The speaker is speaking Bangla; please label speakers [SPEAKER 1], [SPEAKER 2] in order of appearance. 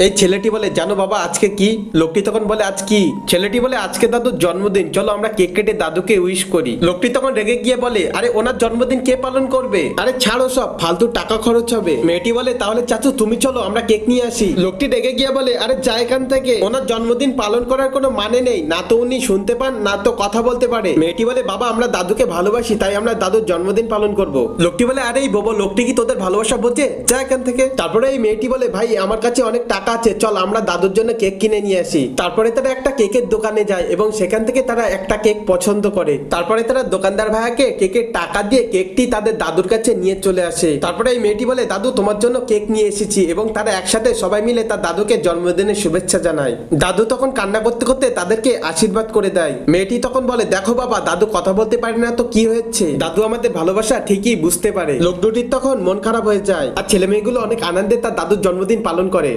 [SPEAKER 1] এই ছেলেটি বলে, জানো বাবা আজকে কি? লোকটি তখন বলে, আজ কি? ছেলেটি বলে, আজকে দাদুর জন্মদিন, চলো আমরা কেক কেটে দাদুকে উইশ করি। লোকটি তখন রেগে গিয়ে বলে, আরে ওনার জন্মদিন কে পালন করবে? আরে ছাড়ো সব, ফালতু টাকা খরচ হবে। মেয়েটি বলে, তাহলে চাচু তুমি চলো আমরা কেক নিয়ে আসি। লোকটি রেগে গিয়ে বলে, আরে যা এখান থেকে, ওনার জন্মদিন পালন করার কোনো মানে নেই, না তো উনি শুনতে পান না তো কথা বলতে পারে। মেয়েটি বলে, বাবা আমরা দাদুকে ভালোবাসি তাই আমরা দাদুর জন্মদিন পালন করব। লোকটি বলে, আরে এই বোবো লোকটি কি তোদের ভালোবাসা বোঝে? যা এখান থেকে। তারপরে এই মেয়েটি বলে, ভাই আমার কাছে অনেক টাকা আছে, চল আমরা দাদুর জন্য কেক কিনে নিয়ে আসি। তারপরে তারা একটা কেকের দোকানে যায় এবং সেখান থেকে তারা একটা কেক পছন্দ করে। তারপরে তারা দোকানদার ভাইয়াকে কেকের টাকা দিয়ে কেকটি তাদের দাদুর কাছে নিয়ে চলে আসে। তারপরে এই মেয়েটি বলে, দাদু তোমার জন্য কেক নিয়ে এসেছি, এবং তারা একসাথে সবাই মিলে তার দাদুকে জন্মদিনের শুভেচ্ছা জানায়। দাদু তখন কান্না করতে করতে তাদেরকে আশীর্বাদ করে দেয়। মেয়েটি তখন বলে, দেখো বাবা দাদু কথা বলতে পারে না তো কি হয়েছে, দাদু আমাদের ভালোবাসা ঠিকই বুঝতে পারে। লোক দুটির তখন মন খারাপ হয়ে যায় আর ছেলে মেয়েগুলো অনেক আনন্দে তার দাদুর জন্মদিন পালন করে।